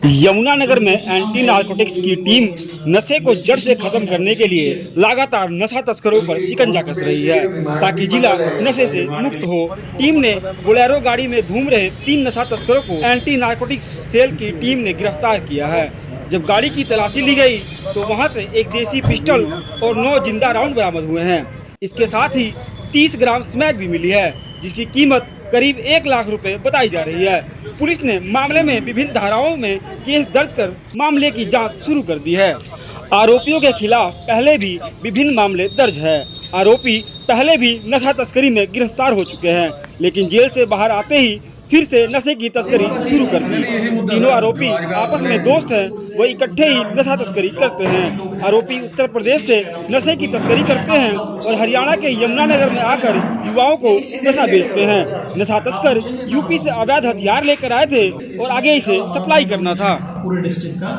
यमुनानगर में anti narcotics की team नशे को जड़ से खत्म करने के लिए लगातार नशा तस्करों पर शिकंजा कस रही है ताकि जिला नशे से मुक्त हो। टीम ने बोलेरो गाड़ी में घूम रहे 3 नशा तस्करों को एंटी नारकोटिक्स सेल की टीम ने गिरफ्तार किया है। जब गाड़ी की तलाशी ली गई तो वहां से एक देसी पिस्टल और 9 जिंदा राउंड बरामद हुए हैं। इसके साथ ही 30 ग्राम स्मैक भी मिली है, जिसकी कीमत करीब 1 लाख रुपए बताई जा रही है। पुलिस ने मामले में विभिन्न धाराओं में केस दर्ज कर मामले की जांच शुरू कर दी है। आरोपियों के खिलाफ पहले भी विभिन्न मामले दर्ज है। आरोपी पहले भी नशा तस्करी में गिरफ्तार हो चुके हैं, लेकिन जेल से बाहर आते ही फिर से नशे की तस्करी शुरू कर दी। तीनों आरोपी आपस में दोस्त हैं, वो इकट्ठे ही नशा तस्करी करते हैं। आरोपी उत्तर प्रदेश से नशे की तस्करी करते हैं और हरियाणा के यमुनानगर में आकर युवाओं को नशा बेचते हैं। नशा तस्कर यूपी से अवैध हथियार लेकर आए थे और आगे इसे सप्लाई करना था। पूरे डिस्ट्रिक्ट का,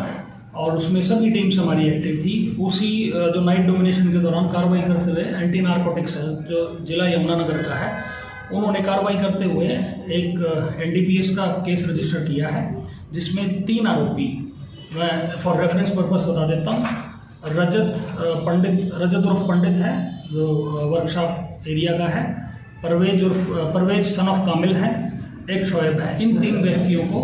और उसमें सभी टीम्स हमारी एक्टिव थी। उसी जो नाइट डोमिनेशन के दौरान कार्रवाई करते हुए एंटी नारकोटिक्स जो जिला यमुनानगर का है, उन्होंने कार्रवाई करते हुए एक एनडीपीएस का केस रजिस्टर किया है, जिसमें 3 आरोपी, मैं फॉर रेफरेंस पर्पस बता देता हूँ। रजत उर्फ पंडित है, जो वर्कशॉप एरिया का है। परवेज सन ऑफ कामिल है, एक शोएब है। इन 3 व्यक्तियों को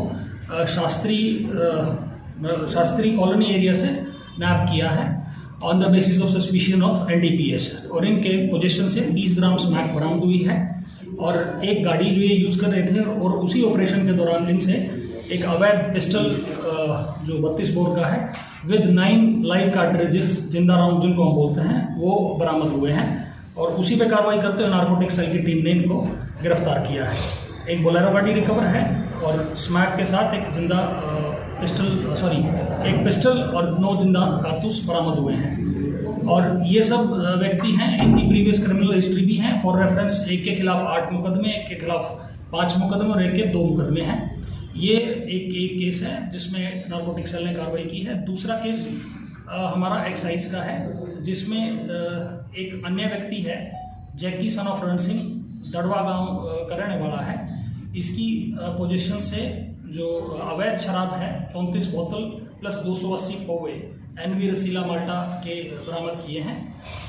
शास्त्री कॉलोनी एरिया से नैप किया है on the basis of suspicion of NDPS, और इनके पोजीशन से 20 ग्राम स्मैक बरामद हुई है और एक गाड़ी जो ये यूज़ कर रहे थे, और उसी ऑपरेशन के दौरान इनसे एक अवैध पिस्टल जो 32 बोर का है विद 9 लाइव कार्ट्रिजेस जिंदा राउंड जिनको हम बोलते हैं, वो बरामद हुए हैं। और उसी पे कार्रवाई करते हुए नारकोटिक्स सेल की टीम ने इनको गिरफ्तार किया है। एक बोलेरो गाड़ी रिकवर है और स्मैक के साथ एक पिस्टल और 9 जिंदा कारतूस बरामद हुए हैं। और ये सब व्यक्ति हैं, इनकी प्रीवियस क्रिमिनल हिस्ट्री भी है। फॉर रेफरेंस, एक के खिलाफ 8 मुकदमे, एक के खिलाफ 5 मुकदमे और एक के 2 मुकदमे हैं। ये एक केस है जिसमें नारकोटिक्स सेल ने कार्रवाई की है। दूसरा केस हमारा एक्साइज का है, जिसमें एक अन्य व्यक्ति है, जैकी सन ऑफ रण सिंह, दड़वा गांव का रहने वाला है। इसकी पोजीशन से जो अवैध शराब है 34 बोतल प्लस 280 पौवे एनवी रसीला माल्टा के बरामद किए हैं,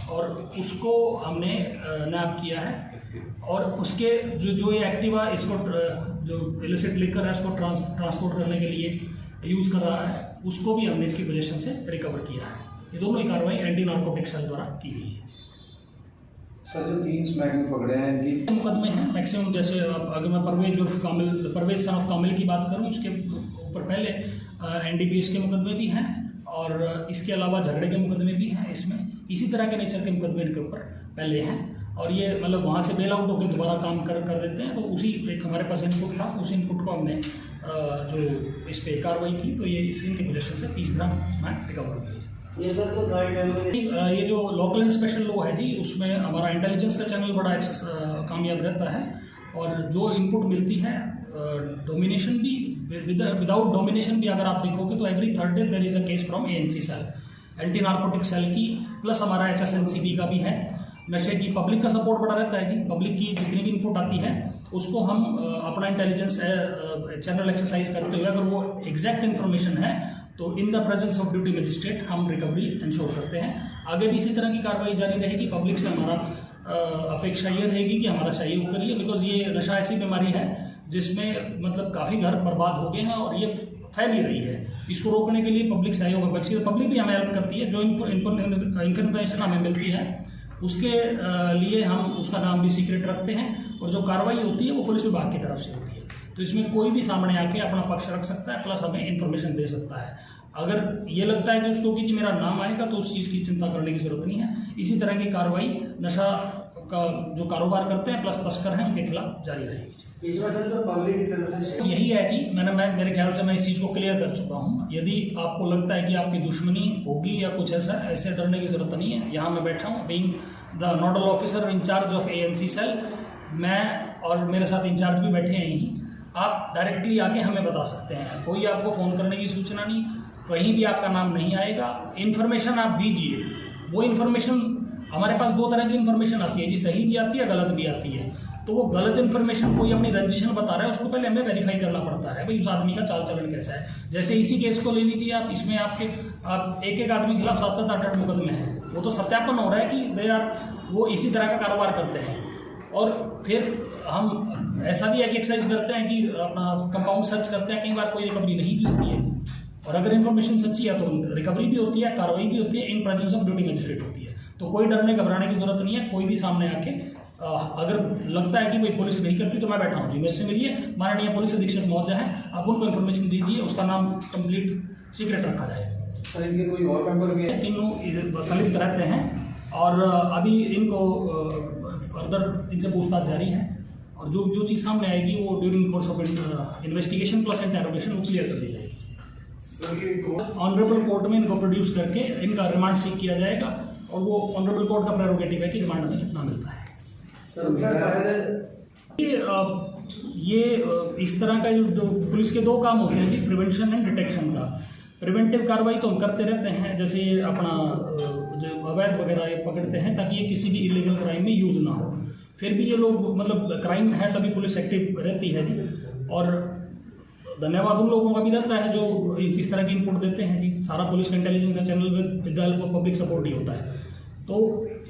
और उसको हमने नैप किया है। और उसके जो ये एक्टिवा इसको जो इलिसिट लिकर है उसको ट्रांसपोर्ट करने के लिए यूज़ कर रहा है, उसको भी हमने इसकी पोजीशन से रिकवर किया है। ये दोनों ही कार्रवाई एंटी नारकोटिक्स सेल द्वारा की गई है। सर, जो 3 स्मैक में पकड़े हैं इनकी मुकदमे हैं मैक्सिमम। जैसे अगर मैं परवेज सन ऑफ कामिल की बात करूं, उसके ऊपर पहले एनडीपीएस के मुकदमे भी हैं, और इसके अलावा झगड़े के मुकदमे भी हैं। इसमें इसी तरह के नेचर के मुकदमे इनके ऊपर पहले हैं, और ये मतलब वहाँ से बेल आउट होकर दोबारा काम कर देते हैं। तो उसी एक हमारे पास इनपुट था, उस इनपुट को हमने जो इस पर कार्रवाई की, तो ये इनकी पोजीशन से 30 ग्राम स्मैक रिकवर हुई। ये सर तो ये जो लोकल एंड स्पेशल लॉ है जी, उसमें हमारा इंटेलिजेंस का चैनल बड़ा कामयाब रहता है, और जो इनपुट मिलती है डोमिनेशन भी, विदाउट डोमिनेशन भी अगर आप देखोगे तो every 3rd day there is a case from ANC cell, anti narcotic cell की, प्लस हमारा HSNCB का भी है। नशे की पब्लिक का सपोर्ट बड़ा रहता है जी। पब्लिक की जितनी भी इनपुट आती है उसको हम अपना इंटेलिजेंस चैनल एक्सरसाइज करते हुए, अगर वो एग्जैक्ट इन्फॉर्मेशन है तो in the presence of duty magistrate हम रिकवरी इंश्योर करते हैं। आगे भी इसी तरह की कार्रवाई जारी रहेगी। पब्लिक से हमारा अपेक्षा ये रहेगी कि हमारा सहयोग करिए, बिकॉज ये नशा ऐसी बीमारी है जिसमें मतलब काफ़ी घर बर्बाद हो गए हैं और ये फैल ही रही है। इसको रोकने के लिए पब्लिक सहयोग अपेक्षित है। पब्लिक भी हमें हेल्प करती है। जो इन्फॉर्मेशन हमें मिलती है उसके लिए हम उसका नाम भी सीक्रेट रखते हैं, और जो कार्रवाई होती है वो पुलिस विभाग की तरफ से होती है। तो इसमें कोई भी सामने आके अपना पक्ष रख सकता है, प्लस हमें इन्फॉर्मेशन दे सकता है। अगर ये लगता है कि उसको कि मेरा नाम आएगा, तो उस चीज़ की चिंता करने की जरूरत नहीं है। इसी तरह की कार्रवाई नशा का जो कारोबार करते हैं प्लस तस्कर हैं उनके खिलाफ जारी रहेगी। यही है जी, मेरे ख्याल से मैं इस चीज़ को क्लियर कर चुका हूँ। यदि आपको लगता है कि आपकी दुश्मनी होगी या कुछ ऐसे डरने की जरूरत नहीं है। यहाँ मैं बैठा हूँ, being the nodal officer incharge of ANC cell, मैं और मेरे साथ इंचार्ज भी बैठे हैं यहीं। आप डायरेक्टली आके हमें बता सकते हैं, कोई आपको फ़ोन करने की सूचना नहीं, कहीं भी आपका नाम नहीं आएगा। इन्फॉर्मेशन आप दीजिए, वो इन्फॉर्मेशन हमारे पास 2 तरह की इन्फॉर्मेशन आती है जी, सही भी आती है, गलत भी आती है। तो वो गलत इन्फॉर्मेशन कोई अपनी रजिस्ट्रेशन बता रहा है, उसको पहले हमें वेरीफाई करना पड़ता है भाई उस आदमी का चाल चलन कैसा है। जैसे इसी केस को ले लीजिए आप, इसमें आप एक आदमी के खिलाफ 7-7 8-8 मुकदमे हैं, वो तो सत्यापन हो रहा है कि वो इसी तरह का कारोबार करते हैं। और फिर हम ऐसा भी है कि एक्सरसाइज करते हैं कि अपना कंपाउंड सर्च करते हैं, कई बार कोई रिकवरी नहीं भी होती है, और अगर इन्फॉर्मेशन सच्ची है तो रिकवरी भी होती है, कार्रवाई भी होती है, in presence of duty magistrate होती है। तो कोई डरने घबराने की जरूरत नहीं है। कोई भी सामने आके अगर लगता है कि भाई पुलिस नहीं करती तो मैं बैठा हूँ जी, मेरे से मिलिए, माननीय पुलिस अधीक्षक महोदय हैं, आप उनको इन्फॉर्मेशन दीजिए, उसका नाम कंप्लीट सीक्रेट रखा जाएगा। सर इनके कोई और मेंबर भी हैं? तीनों संलिप्त रहते हैं और अभी इनको फर्दर इनसे पूछताछ जारी है, और जो चीज़ सामने आएगी वो during course of investigation plus interrogation वो क्लियर कर दी जाएगी। ऑनरेबल कोर्ट में इनको प्रोड्यूस करके इनका रिमांड सीक किया जाएगा, और वो ऑनरेबल कोर्ट का प्रेरोगेटिव है कि रिमांड में कितना मिलता है। ये इस तरह का जो पुलिस के 2 काम होते हैं जी, प्रिवेंशन एंड डिटेक्शन का। प्रिवेंटिव कार्रवाई तो हम करते रहते हैं, जैसे अपना जो अवैध वगैरह ये पकड़ते हैं ताकि ये किसी भी इलीगल क्राइम में यूज़ ना हो। फिर भी ये लोग मतलब क्राइम है तभी पुलिस एक्टिव रहती है जी, और धन्यवाद उन लोगों का भी रहता है जो इस तरह की इनपुट देते हैं जी। सारा पुलिस का इंटेलिजेंस का channel with the help of public support ही होता है। तो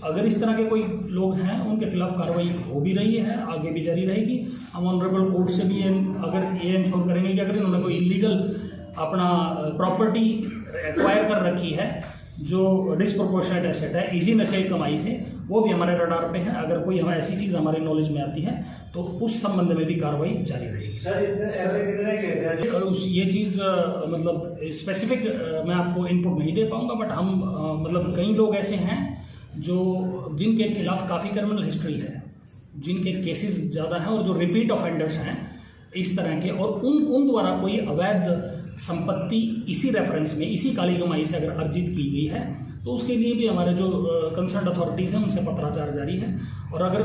अगर इस तरह के कोई लोग हैं उनके खिलाफ कार्रवाई हो भी रही है, आगे भी जारी रहेगी। हम ऑनरेबल कोर्ट से भी अगर ये इंश्योर करेंगे कि अगर इन्होंने कोई इलीगल अपना प्रॉपर्टी एक्वायर कर रखी है जो डिस्प्रोपोर्शनेट एसेट है इसी नशे की कमाई से, वो भी हमारे रडार पे है। अगर कोई हमें ऐसी चीज़ हमारे नॉलेज में आती है तो उस संबंध में भी कार्रवाई जारी रहेगी। ये चीज़ मतलब स्पेसिफिक मैं आपको इनपुट नहीं दे पाऊंगा, बट हम मतलब कई लोग ऐसे हैं जो जिनके खिलाफ काफ़ी क्रिमिनल हिस्ट्री है, जिनके केसेस ज़्यादा हैं और जो रिपीट ऑफेंडर्स हैं इस तरह के, और उन द्वारा कोई अवैध संपत्ति इसी रेफरेंस में, इसी काली कमाई से अगर अर्जित की गई है तो उसके लिए भी हमारे जो कंसर्न अथॉरिटीज़ हैं उनसे पत्राचार जारी है। और अगर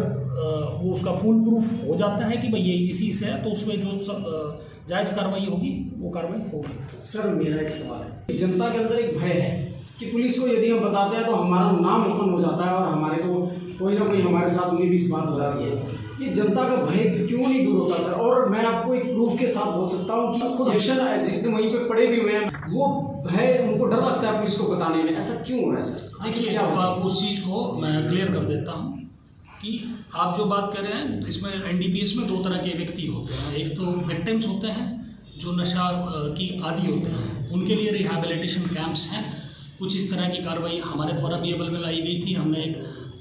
वो उसका फुल प्रूफ हो जाता है कि भाई ये इसी से है तो उसमें जो जायज़ कार्रवाई होगी वो कार्रवाई होगी। सर मेरा एक सवाल है, जनता के अंदर एक भय है कि पुलिस को यदि हम बताते हैं तो हमारा नाम ओपन हो जाता है और हमारे को कोई ना कोई हमारे साथ 19-20 बात हो जाती है। ये जनता का भय क्यों नहीं दूर होता सर? और मैं आपको एक प्रूफ के साथ बोल सकता हूँ कि खुद जितने वहीं पे पड़े भी हुए हैं, वो भय उनको डर लगता है पुलिस को बताने में। ऐसा क्यों हो रहा है सर? देखिए क्या उस चीज़ को मैं क्लियर कर देता हूँ कि आप जो बात कर रहे हैं इसमें NDPS में 2 तरह के व्यक्ति होते हैं। एक तो विक्टिम्स होते हैं जो नशा की आदी होते हैं, उनके लिए रिहैबिलिटेशन कैंप्स हैं। कुछ इस तरह की कार्रवाई हमारे द्वारा भी अमल में लाई गई थी। हमने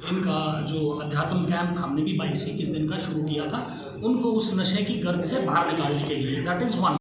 इनका जो अध्यात्म कैंप हमने भी 22-21 दिन का शुरू किया था, उनको उस नशे की गर्द से बाहर निकालने के लिए। That is 1।